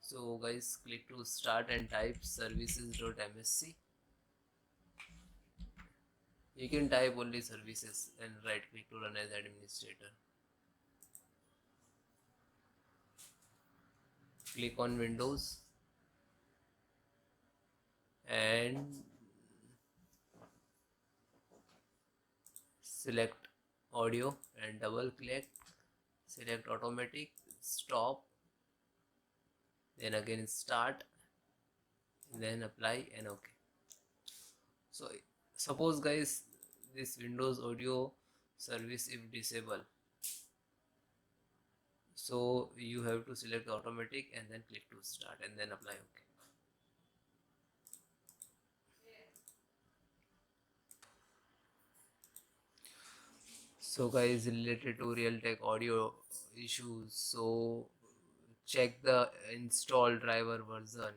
So guys, click to start and type services.msc. You can type only services and right click to run as administrator. Click on Windows and select audio and double click, select automatic, stop, then again start, then apply and OK. So suppose guys, this Windows audio service if disabled, so you have to select automatic and then click to start and then apply OK. So guys, related to Realtek audio issues, so check the install driver version.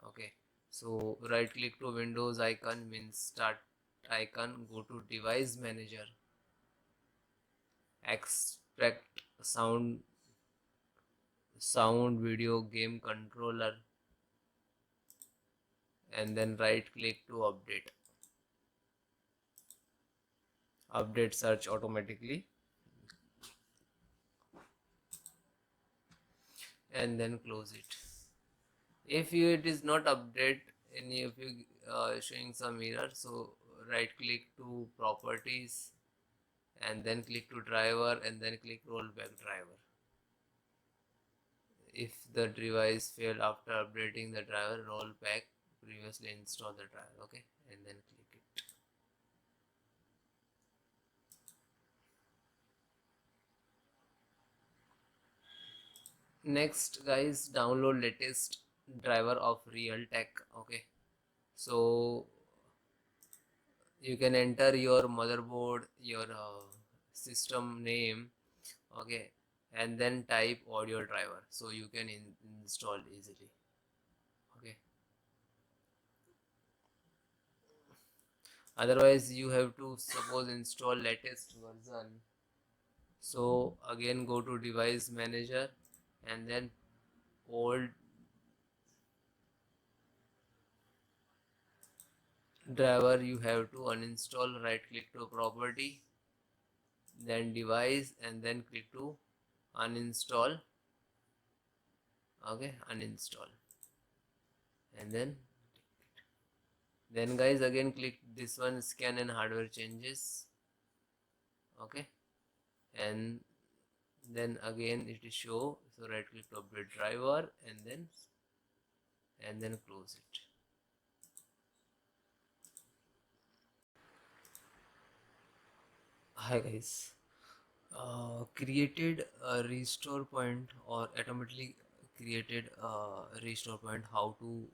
Okay, so right click to Windows icon, means start icon, go to device manager, extract sound video game controller, and then right click to update search automatically, and then close it. If it is not update, any of you showing some error, so right click to properties and then click to driver and then click rollback driver. If the device failed after updating the driver, roll back previously installed the driver. Okay, and then click it. Next guys, download latest driver of Realtek. Okay, so you can enter your motherboard, your system name, okay, and then type audio driver, so you can install easily. Okay, otherwise you have to suppose install latest version, so again go to device manager and then old driver you have to uninstall, right click to property, then device, and then click to uninstall. Okay, uninstall, and then guys again click this one, scan and hardware changes. Okay, and then again it is show, so right click to update driver and then close it. Hi guys, created a restore point or automatically created a restore point, how to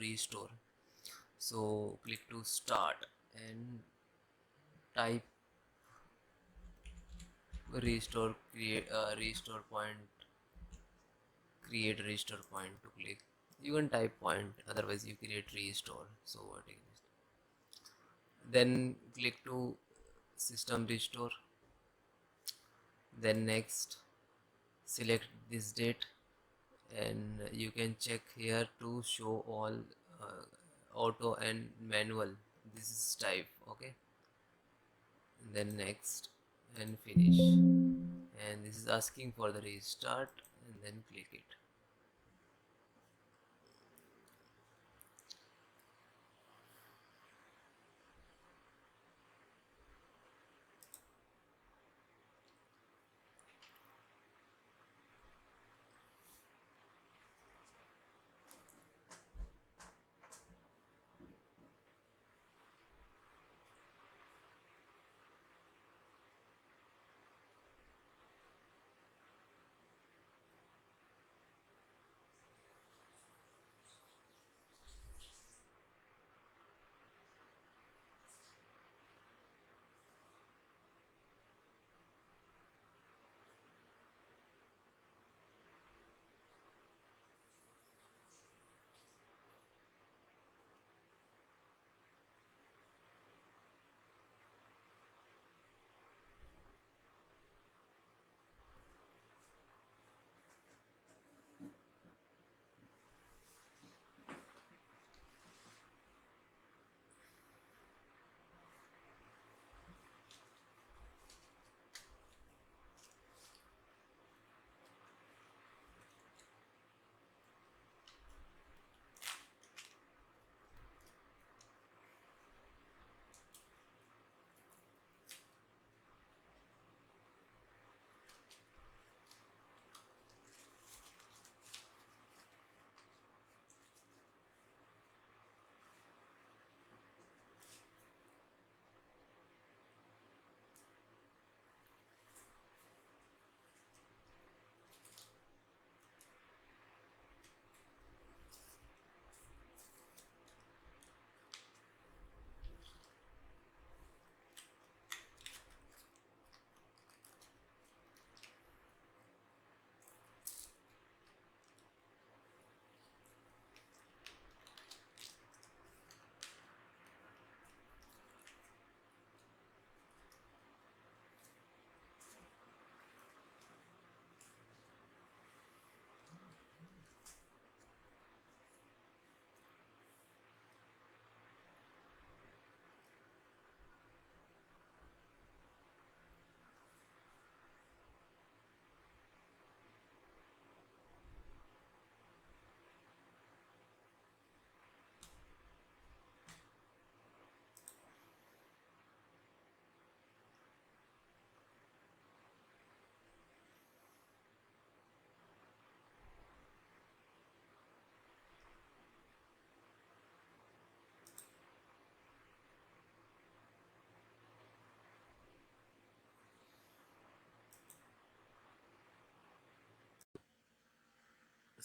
restore. So click to start and type restore, create restore point, create restore point. To click, you can type point, otherwise you create restore. So what is, then click to system restore, then next select this date, and you can check here to show all auto and manual, this is type. Okay, and then next and finish, and this is asking for the restart, and then click it.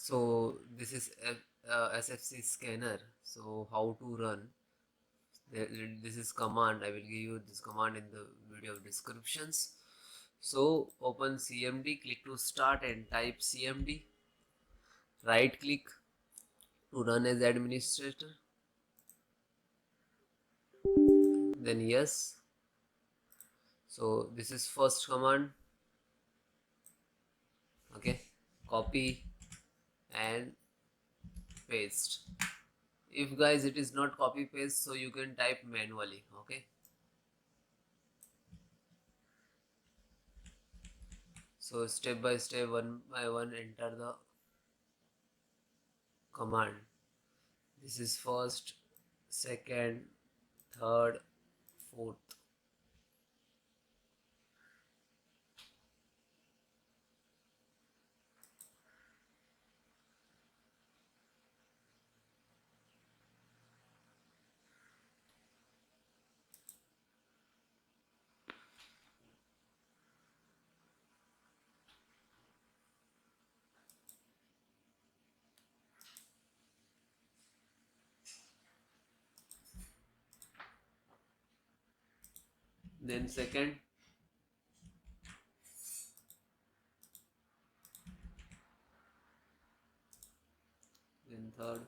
So this is SFC scanner. So how to run? This is command. I will give you this command in the video descriptions. So open CMD, click to start and type CMD. Right click to run as administrator. Then yes. So this is first command. Okay, copy and paste. If guys it is not copy paste, so you can type manually. Okay, so step by step, one by one, enter the command. This is first, second, third, fourth. Then second, then third,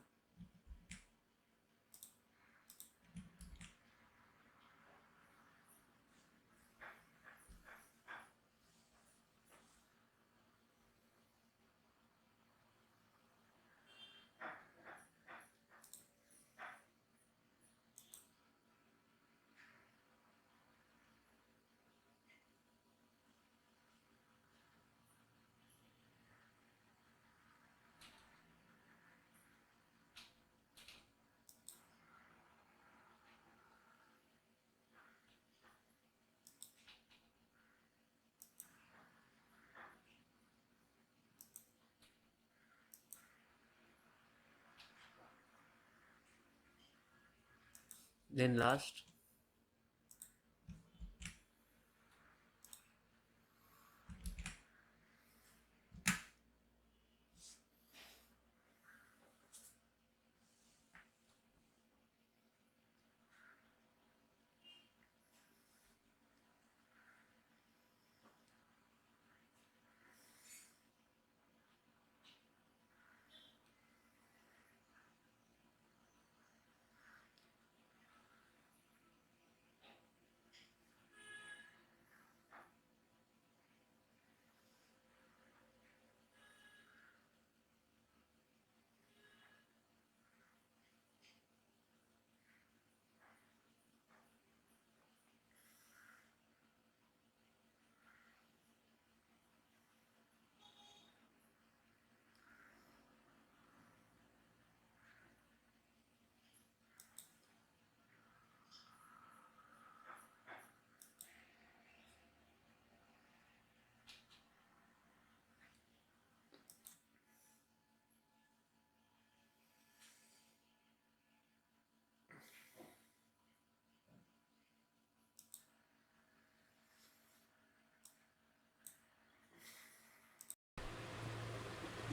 then last.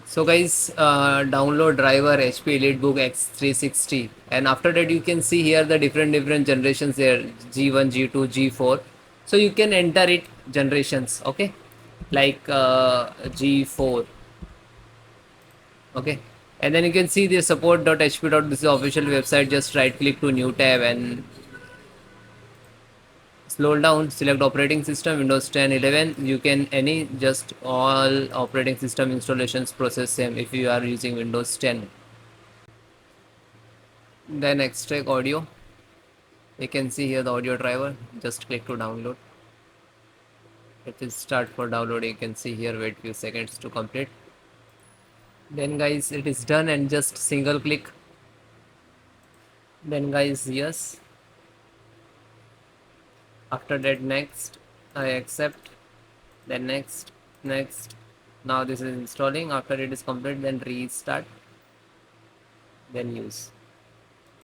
So guys, download driver HP EliteBook x360, and after that you can see here the different generations there, G1, G2, G4. So you can enter it generations, okay, like G4, okay, and then you can see the support.hp. This is the official website. Just right click to new tab and scroll down, select operating system, Windows 10, 11. You can any, just all operating system installations process same if you are using Windows 10. Then extract audio. You can see here the audio driver. Just click to download. It will start for download. You can see here, wait few seconds to complete. Then guys, it is done, and just single click. Then guys, yes. After that, next, I accept. Then next. Now this is installing. After it is complete, then restart, then use.